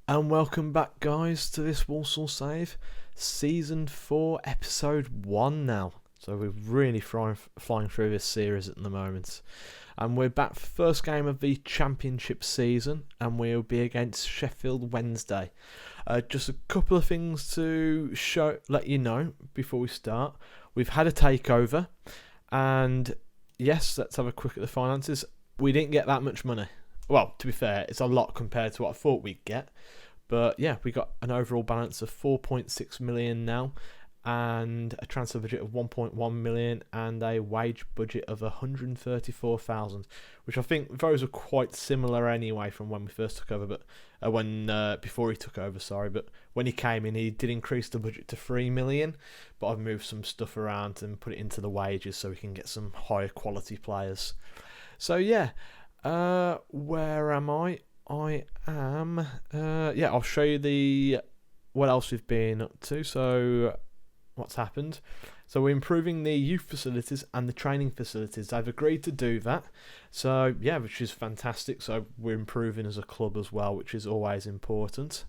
And welcome back, guys, to this Walsall Save, Season 4, Episode 1 now. So we're really flying through this series at the moment. And we're back for the first game of the Championship season, and we'll be against Sheffield Wednesday. Just a couple of things to let you know before we start. We've had a takeover, and yes, let's have a quick at the finances. We didn't get that much money. Well, to be fair, it's a lot compared to what I thought we'd get. But yeah, we got an overall balance of 4.6 million now, and a transfer budget of 1.1 million, and a wage budget of 134,000, which I think those are quite similar anyway from when we first took over. But before he took over, sorry. But when he came in, he did increase the budget to 3 million. But I've moved some stuff around and put it into the wages so we can get some higher quality players. So yeah. Where am I? I am. I'll show you what else we've been up to. So, what's happened? So we're improving the youth facilities and the training facilities. They've agreed to do that. So yeah, which is fantastic. So we're improving as a club as well, which is always important.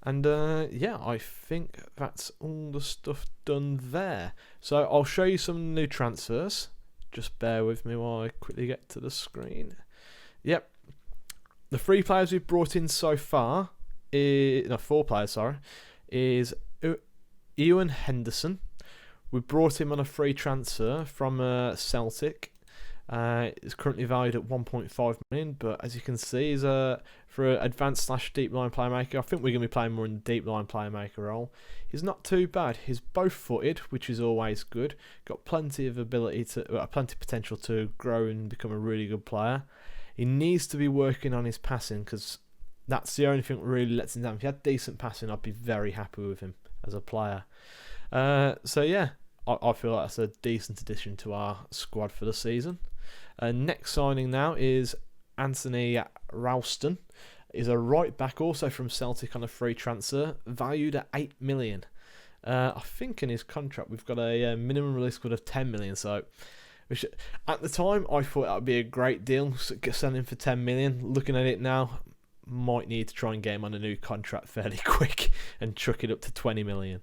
And I think that's all the stuff done there. So I'll show you some new transfers. Just bear with me while I quickly get to the screen. Yep. The 3 players we've brought in so far, 4 players, is Ewan Henderson. We brought him on a free transfer from Celtic. It's currently valued at 1.5 million, but as you can see, he's for an advanced/deep line playmaker. I think we're going to be playing more in the deep line playmaker role. He's not too bad. He's both-footed, which is always good. Got plenty of potential to grow and become a really good player. He needs to be working on his passing, because that's the only thing that really lets him down. If he had decent passing, I'd be very happy with him as a player. I feel like that's a decent addition to our squad for the season. Next signing now is Anthony Ralston. He's a right back, also from Celtic on a free transfer, valued at 8 million. I think in his contract we've got a minimum release squad of 10 million, so... At the time, I thought that would be a great deal, selling for 10 million. Looking at it now, might need to try and get him on a new contract fairly quick and chuck it up to 20 million.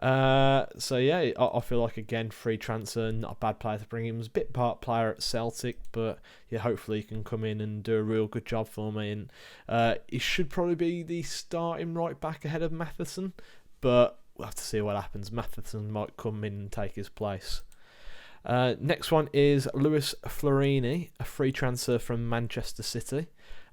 I feel like, again, free transfer, not a bad player to bring him. He was a bit part player at Celtic, but yeah, hopefully he can come in and do a real good job for me. And he should probably be the starting right back ahead of Matheson, but we'll have to see what happens. Matheson might come in and take his place. Next one is Lewis Florini, a free transfer from Manchester City.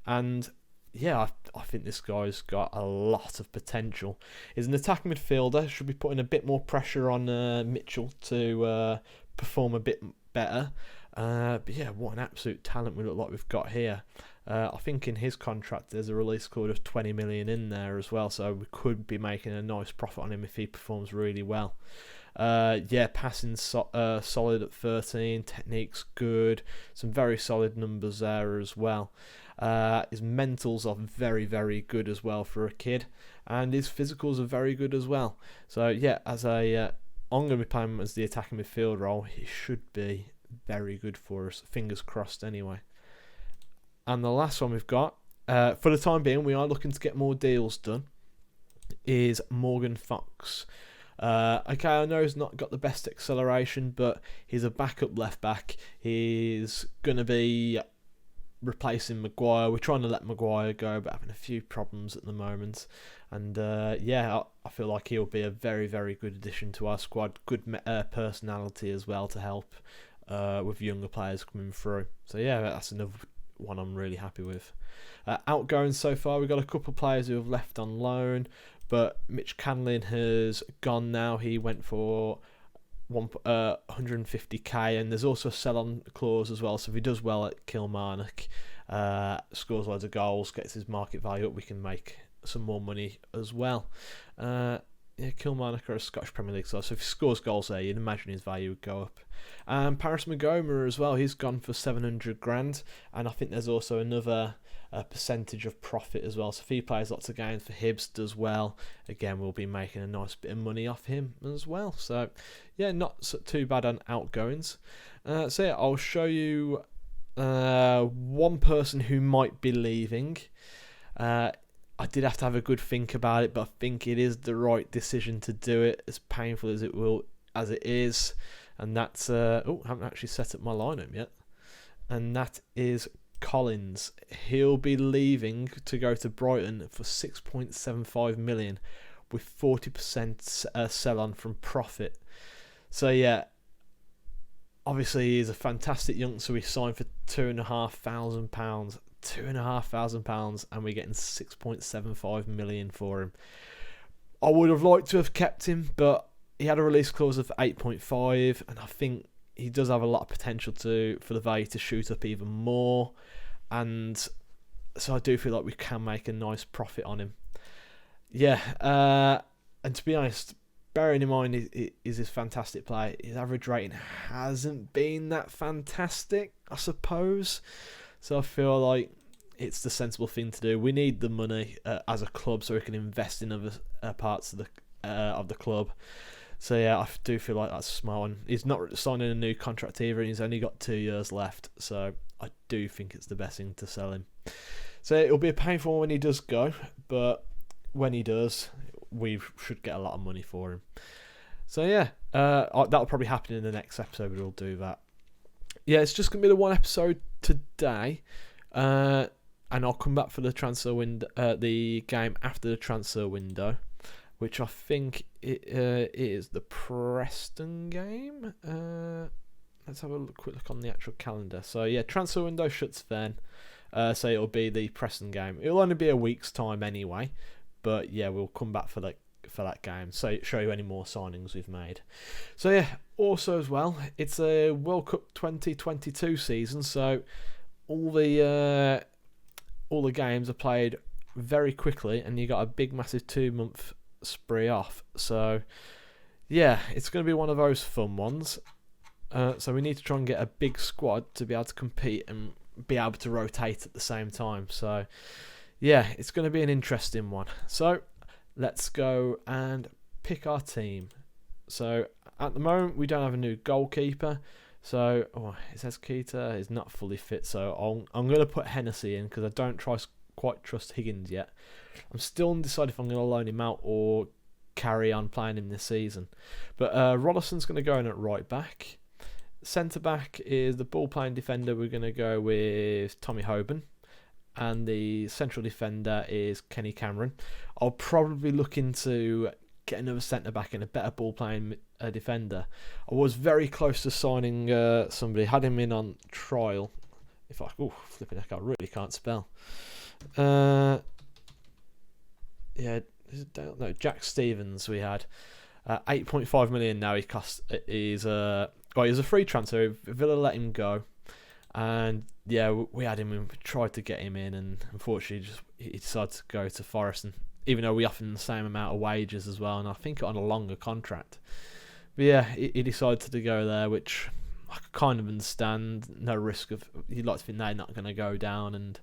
And yeah, I think this guy's got a lot of potential. He's an attacking midfielder, should be putting a bit more pressure on Mitchell to perform a bit better. But yeah, what an absolute talent we look like we've got here. I think in his contract there's a release clause of 20 million in there as well, so we could be making a nice profit on him if he performs really well. Passing solid at 13, technique's good, some very solid numbers there as well. His mentals are very, very good as well for a kid, and his physicals are very good as well. So yeah, I'm going to be playing him as the attacking midfield role. He should be very good for us, fingers crossed anyway. And the last one we've got, for the time being, we are looking to get more deals done, is Morgan Fox. I know he's not got the best acceleration, but he's a backup left back. He's going to be replacing Maguire. We're trying to let Maguire go, but having a few problems at the moment. And I feel like he'll be a very, very good addition to our squad. Good personality as well to help with younger players coming through. So yeah, that's another one I'm really happy with. Outgoings so far, we've got a couple of players who have left on loan. But Mitch Canlin has gone now. He went for 150k, and there's also a sell-on clause as well. So if he does well at Kilmarnock, scores loads of goals, gets his market value up, we can make some more money as well. Kilmarnock are a Scottish Premier League side, so if he scores goals there, you'd imagine his value would go up. Paris Magoma as well, he's gone for 700 grand, and I think there's also another percentage of profit as well. So if he plays lots of games for Hibs, does well, again, we'll be making a nice bit of money off him as well. So yeah, not too bad on outgoings. I'll show you one person who might be leaving. I did have to have a good think about it, but I think it is the right decision to do it, as painful as it is. And that's I haven't actually set up my lineup yet. And that is Collins. He'll be leaving to go to Brighton for 6.75 million, with 40% sell on from profit. So yeah, obviously he's a fantastic youngster. We signed for £2,500, £2,500, and we're getting 6.75 million for him. I would have liked to have kept him, but he had a release clause of 8.5, and I think he does have a lot of potential for the value to shoot up even more, and so I do feel like we can make a nice profit on him. Yeah, and to be honest, bearing in mind is his fantastic play, his average rating hasn't been that fantastic, I suppose. So I feel like it's the sensible thing to do. We need the money as a club so we can invest in other parts of the club. So yeah, I do feel like that's a smart one. He's not signing a new contract either, and he's only got 2 years left. So I do think it's the best thing to sell him. So it'll be a painful one when he does go, but when he does, we should get a lot of money for him. So yeah, that'll probably happen in the next episode. We'll do that. Yeah, it's just gonna be the one episode today, and I'll come back for the transfer window, the game after the transfer window, which I think it is the Preston game. Let's have a quick look on the actual calendar. So yeah, transfer window shuts then. So it'll be the Preston game. It'll only be a week's time anyway, but yeah, we'll come back for that game. So show you any more signings we've made. So yeah, also as well, it's a World Cup 2022 season. So all the games are played very quickly, and you got a big, massive 2-month spree off. So yeah, it's going to be one of those fun ones. So we need to try and get a big squad to be able to compete and be able to rotate at the same time. So yeah, it's going to be an interesting one. So let's go and pick our team. So at the moment we don't have a new goalkeeper. So it says Keita is not fully fit. So I'm going to put Hennessy in because I don't quite trust Higgins yet. I'm still undecided if I'm going to loan him out or carry on playing him this season. But Rollison's going to go in at right back. Centre back is the ball playing defender. We're going to go with Tommy Hoban. And the central defender is Kenny Cameron. I'll probably look into get another centre back and a better ball playing defender. I was very close to signing somebody. Had him in on trial. Flipping heck, I really can't spell. Jack Stevens. We had 8.5 million. Now he costs. He's a free transfer. Villa let him go. And yeah, we had him and tried to get him in, and unfortunately he decided to go to Forest, and even though we offered him the same amount of wages as well, and I think on a longer contract. But yeah, he decided to go there, which I kind of understand. No risk of, you'd like to think they're not going to go down, and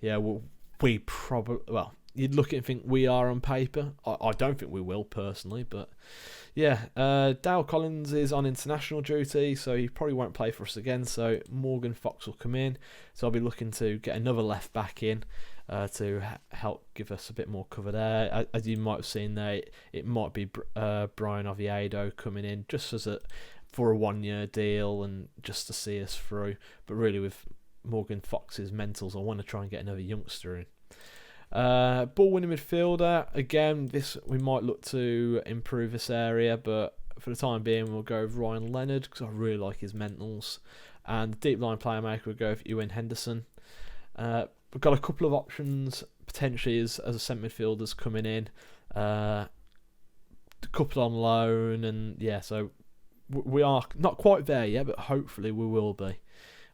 yeah, we probably, you'd look at it and think we are on paper. I don't think we will personally, but yeah, Dale Collins is on international duty, so he probably won't play for us again. So Morgan Fox will come in. So I'll be looking to get another left back in to help give us a bit more cover there. As you might have seen there, it might be Brian Oviedo coming in just for a 1-year deal and just to see us through. But really, with Morgan Fox's mentals, I want to try and get another youngster in. Ball winning midfielder, again, we might look to improve this area, but for the time being we'll go with Ryan Leonard because I really like his mentals. And the deep line playmaker we'll go with Ewan Henderson. We've got a couple of options potentially as a centre midfielders coming in, a couple on loan, and yeah, so we are not quite there yet, but hopefully we will be.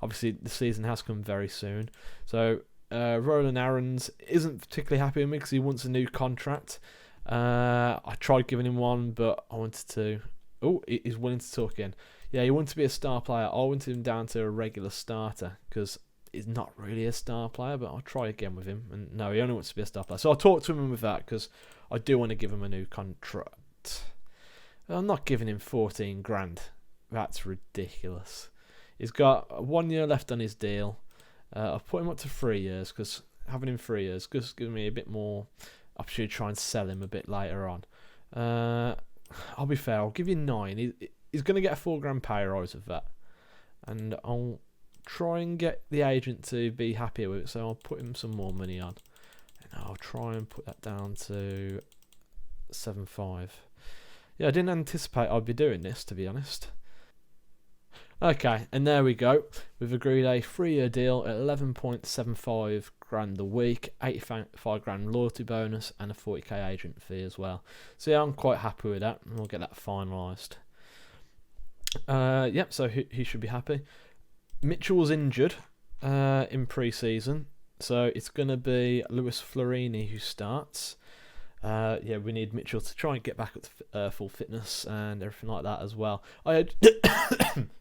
Obviously the season has come very soon, so Roland Aarons isn't particularly happy with me because he wants a new contract. I tried giving him one, but I wanted to. He's willing to talk again. Yeah, he wants to be a star player. I wanted him down to a regular starter because he's not really a star player, but I'll try again with him. And no, he only wants to be a star player. So I'll talk to him with that because I do want to give him a new contract. I'm not giving him 14 grand. That's ridiculous. He's got 1 year left on his deal. I've put him up to 3 years because having him 3 years, just giving me a bit more opportunity to try and sell him a bit later on. I'll be fair, I'll give you 9. He's going to get a £4,000 pay rise of that, and I'll try and get the agent to be happier with it, so I'll put him some more money on, and I'll try and put that down to 7.5. Yeah, I didn't anticipate I'd be doing this, to be honest. Okay, and there we go. We've agreed a 3-year deal at 11.75 grand a week, 85 grand loyalty bonus, and a 40k agent fee as well. So yeah, I'm quite happy with that, and we'll get that finalised. Yep, so he should be happy. Mitchell was injured in pre-season, so it's going to be Lewis Florini who starts. Yeah, we need Mitchell to try and get back up to full fitness and everything like that as well.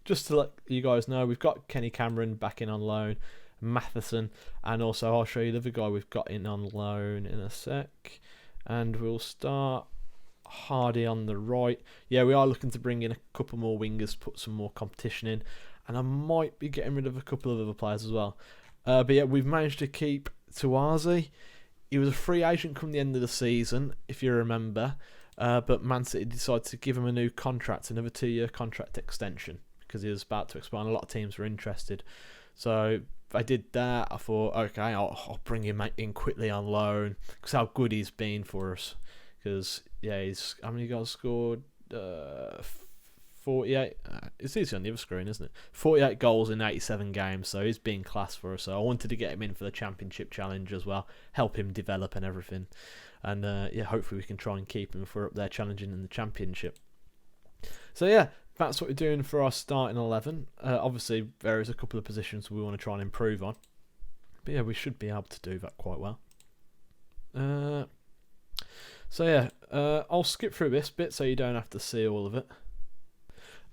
Just to let you guys know, we've got Kenny Cameron back in on loan, Matheson, and also I'll show you the other guy we've got in on loan in a sec. And we'll start Hardy on the right. Yeah, we are looking to bring in a couple more wingers, put some more competition in, and I might be getting rid of a couple of other players as well. But yeah, we've managed to keep Tuazi. He was a free agent come the end of the season, if you remember, but Man City decided to give him a new contract, another 2-year contract extension, because he was about to expire and a lot of teams were interested. So I did that. I thought, okay, I'll bring him in quickly on loan, because how good he's been for us. Because, yeah, how many goals scored? 48. It's easy on the other screen, isn't it? 48 goals in 87 games, so he's been class for us. So I wanted to get him in for the Championship Challenge as well, help him develop and everything. And yeah, hopefully we can try and keep him if we're up there challenging in the Championship. So yeah, that's what we're doing for our starting 11. Obviously, there is a couple of positions we want to try and improve on. But yeah, we should be able to do that quite well. So yeah, I'll skip through this bit so you don't have to see all of it.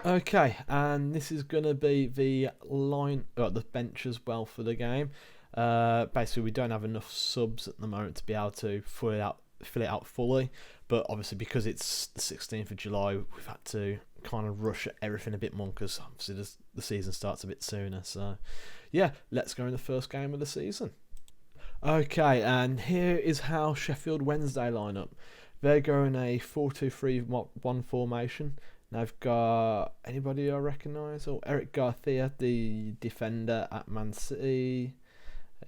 Okay, and this is going to be the the bench as well for the game. Basically, we don't have enough subs at the moment to be able to fill it out fully. But obviously, because it's the 16th of July, we've had to kind of rush everything a bit more because obviously the season starts a bit sooner. So, yeah, let's go in the first game of the season. Okay, and here is how Sheffield Wednesday line up. They're going a 4-2-3-1 formation. Now I've got anybody I recognise? Oh, Eric Garcia, the defender at Man City,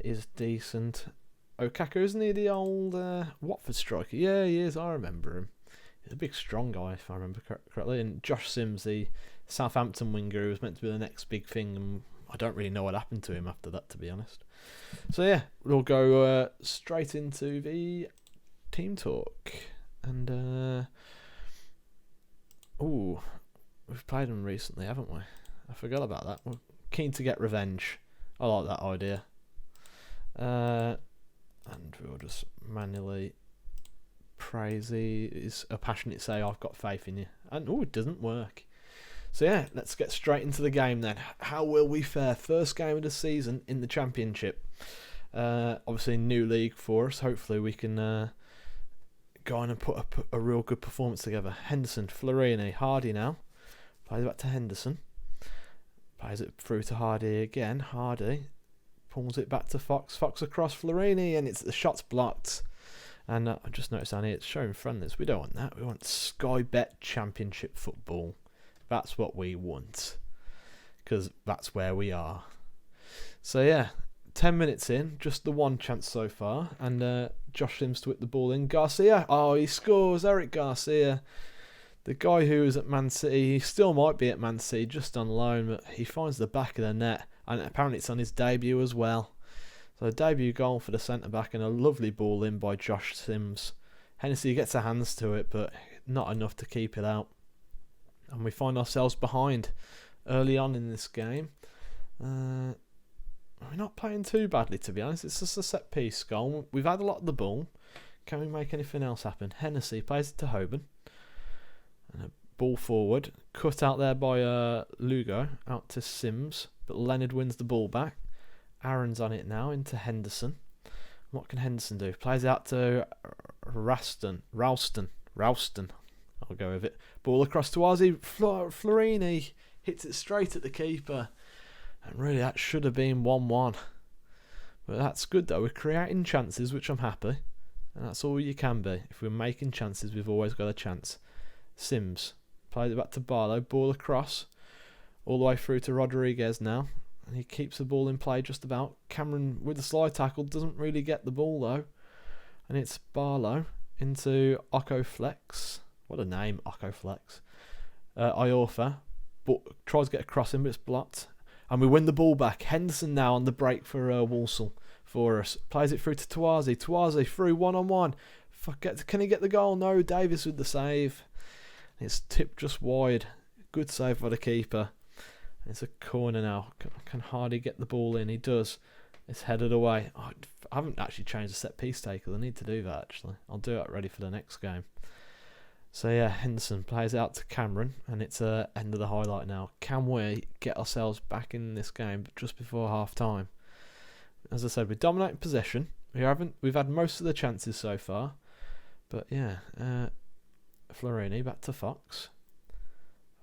is decent. Okaka, isn't he the old Watford striker? Yeah, he is. I remember him. He's a big, strong guy, if I remember correctly. And Josh Sims, the Southampton winger, who was meant to be the next big thing, and I don't really know what happened to him after that, to be honest. So yeah, we'll go straight into the team talk. And ooh, we've played them recently, haven't we? I forgot about that. We're keen to get revenge. I like that idea. And we'll just manually praise is a passionate say, I've got faith in you. And oh, it doesn't work. So yeah, let's get straight into the game then. How will we fare? First game of the season in the Championship. Obviously new league for us. Hopefully we can go on and put a real good performance together. Henderson, Florini, Hardy now. Plays it back to Henderson. Plays it through to Hardy again. Hardy pulls it back to Fox. Fox across Florini, and the shot's blocked. And I just noticed down here it's showing friendlies. We don't want that. We want Sky Bet Championship football. That's what we want, because that's where we are. So yeah, 10 minutes in, just the one chance so far, and Josh Sims to whip the ball in. Garcia, oh, he scores. Eric Garcia, the guy who was at Man City, he still might be at Man City, just on loan, but he finds the back of the net, and apparently it's on his debut as well. So a debut goal for the centre-back, and a lovely ball in by Josh Sims. Hennessy gets her hands to it, but not enough to keep it out. And we find ourselves behind early on in this game. We're not playing too badly, to be honest. It's just a set-piece goal. We've had a lot of the ball. Can we make anything else happen? Hennessy plays it to Hoban. And a ball forward. Cut out there by Lugo. Out to Sims. But Leonard wins the ball back. Aaron's on it now into Henderson. What can Henderson do? Plays out to Ralston. I'll go with it. Ball across to Ozzy. Florini hits it straight at the keeper. And really, that should have been 1-1. But that's good though. We're creating chances, which I'm happy. And that's all you can be. If we're making chances, we've always got a chance. Sims plays it back to Barlow. Ball across. All the way through to Rodriguez now. And he keeps the ball in play just about. Cameron with the slide tackle doesn't really get the ball though. And it's Barlow into Occo Flex. What a name, Occo Flex. Iorfa but tries to get across him, but it's blocked. And we win the ball back. Henderson now on the break for Walsall for us. Plays it through to Tawazi. Tawazi through 1-on-1. Can he get the goal? No, Davis with the save. It's tipped just wide. Good save by the keeper. It's a corner now. Can Hardy get the ball in? He does. It's headed away. Oh, I haven't actually changed the set piece taker. I need to do that actually. I'll do it ready for the next game. So yeah, Henderson plays it out to Cameron, and it's end of the highlight now. Can we get ourselves back in this game just before half time? As I said, we're dominating possession. We've had most of the chances so far, but yeah, Florini back to Fox.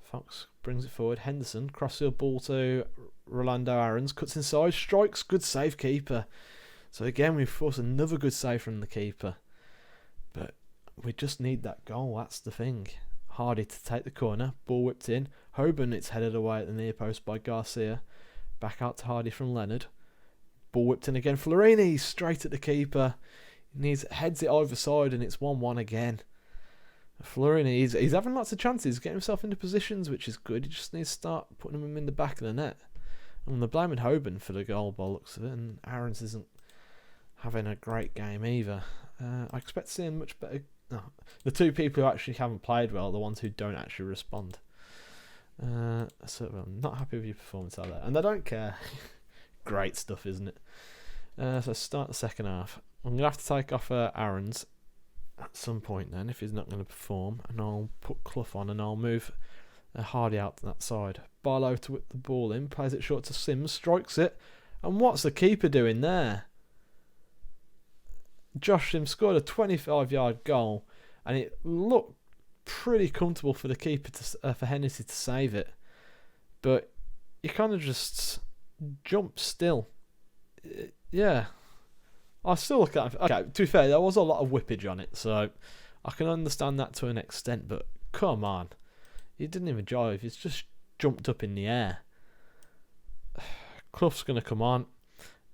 Fox brings it forward. Henderson cross-field ball to Rolando Aarons, cuts inside, strikes. Good save, keeper. So again, we force another good save from the keeper, but we just need that goal. That's the thing. Hardy to take the corner. Ball whipped in. Hoban, it's headed away at the near post by Garcia. Back out to Hardy from Leonard. Ball whipped in again. Florini straight at the keeper. Heads it either side, and it's 1-1 again. Florini, he's having lots of chances, getting himself into positions, which is good. He just needs to start putting them in the back of the net. And they're blaming Hoban for the goal by the looks of it, and Aarons isn't having a great game either. I expect to see him much better. No, the two people who actually haven't played well are the ones who don't actually respond. So I'm not happy with your performance out there, and I don't care. Great stuff, isn't it? So start the second half. I'm gonna have to take off Aarons at some point then if he's not going to perform, and I'll put Clough on and I'll move Hardy out to that side. Barlow to whip the ball in, plays it short to Sims, strikes it, and what's the keeper doing there? Josh Sims scored a 25-yard goal, and it looked pretty comfortable for the keeper for Hennessy to save it, but he kind of just jumped still. Yeah. I still look at it. Okay, to be fair, there was a lot of whippage on it, so I can understand that to an extent, but come on. He didn't even drive, he's just jumped up in the air. Clough's going to come on,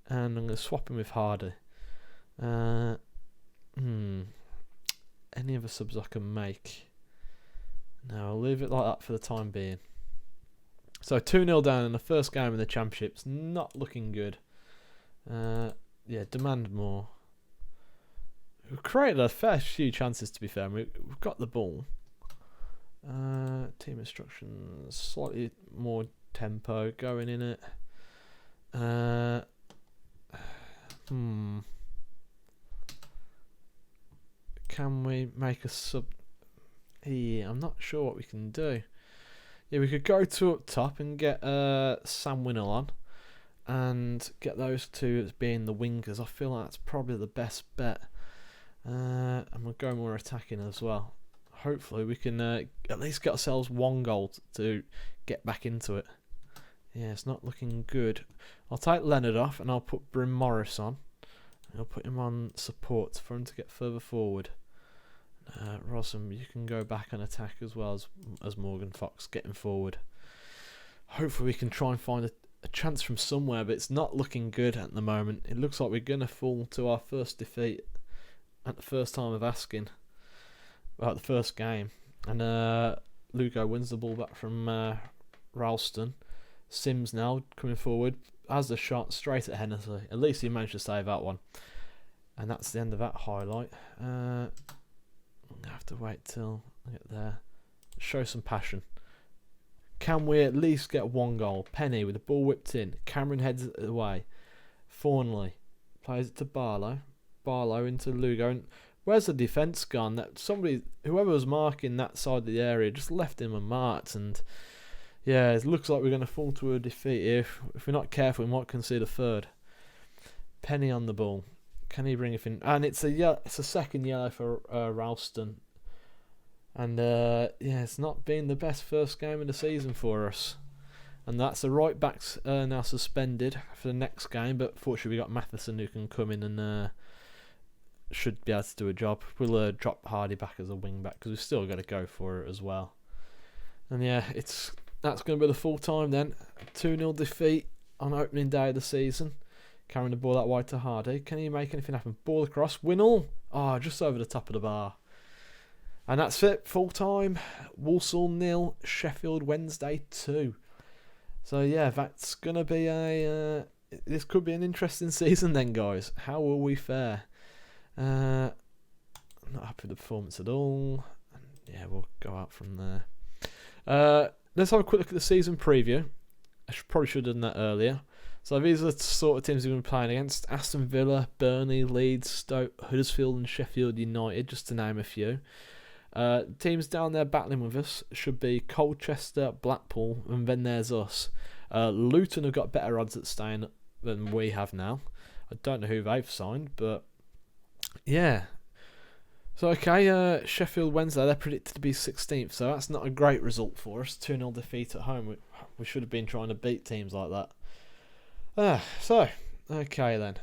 and I'm going to swap him with Hardy. Any other subs I can make? No, I'll leave it like that for the time being. So 2-0 down in the first game in the Championship's not looking good. Yeah, demand more. We've created a fair few chances, to be fair. We've got the ball. Team instructions, slightly more tempo going in it. Can we make a sub? Yeah, I'm not sure what we can do. Yeah, we could go to up top and get Sam Winnell on, and get those two as being the wingers. I feel like that's probably the best bet. And we'll go more attacking as well. Hopefully we can at least get ourselves one goal to get back into it. Yeah, it's not looking good. I'll take Leonard off and I'll put Bryn Morris on. I'll put him on support for him to get further forward. Rossum, you can go back and attack as well as Morgan Fox getting forward. Hopefully we can try and find a chance from somewhere, but it's not looking good at the moment. It looks like we're going to fall to our first defeat at the first time of asking about the first game. And Lugo wins the ball back from Ralston. Sims now coming forward, has the shot straight at Hennessy. At least he managed to save that one. And that's the end of that highlight. I'm going to have to wait till I get there. Show some passion. Can we at least get one goal? Penny with the ball whipped in. Cameron heads it away. Thornley plays it to Barlow. Barlow into Lugo. And where's the defence gone? Whoever was marking that side of the area just left him unmarked. And yeah, it looks like we're going to fall to a defeat here. If we're not careful, we might concede a third. Penny on the ball. Can he bring it in? And it's a second yellow for Ralston. And yeah, it's not been the best first game of the season for us. And that's the right backs now suspended for the next game, but fortunately we got Matheson who can come in and should be able to do a job. We'll drop Hardy back as a wing back because we've still got to go for it as well. And yeah, that's going to be the full time then. 2-0 defeat on opening day of the season. Carrying the ball out wide to Hardy. Can he make anything happen? Ball across. Winnall. Oh, just over the top of the bar. And that's it. Full time. Walsall 0. Sheffield Wednesday 2. So yeah, that's going to be this could be an interesting season then, guys. How will we fare? Not happy with the performance at all. And yeah, we'll go out from there. Let's have a quick look at the season preview. Probably should have done that earlier. So these are the sort of teams we've been playing against. Aston Villa, Burnley, Leeds, Stoke, Huddersfield and Sheffield United, just to name a few. Teams down there battling with us should be Colchester, Blackpool, and then there's us. Luton have got better odds at staying than we have now. I don't know who they've signed, but yeah. So okay, Sheffield Wednesday, they're predicted to be 16th, so that's not a great result for us. 2-0 defeat at home. We should have been trying to beat teams like that. So, okay then.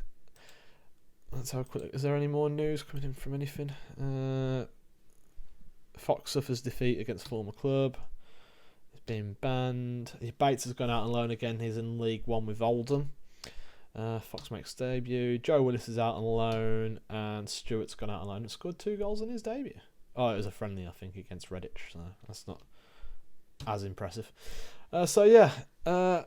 Let's have a quick look. Is there any more news coming in from anything? Fox suffers defeat against former club. He's been banned. Bates has gone out on loan again. He's in League One with Oldham. Fox makes debut. Joe Willis is out on loan. And Stewart's gone out on loan and scored 2 goals in his debut. Oh, it was a friendly, I think, against Redditch. So that's not as impressive. So yeah.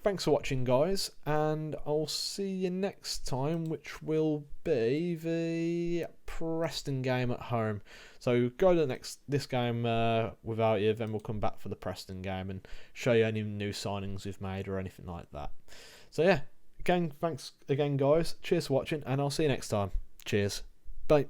Thanks for watching, guys, and I'll see you next time, which will be the Preston game at home. So go to this game without you, then we'll come back for the Preston game and show you any new signings we've made or anything like that. So yeah, again, thanks again, guys. Cheers for watching, and I'll see you next time. Cheers. Bye.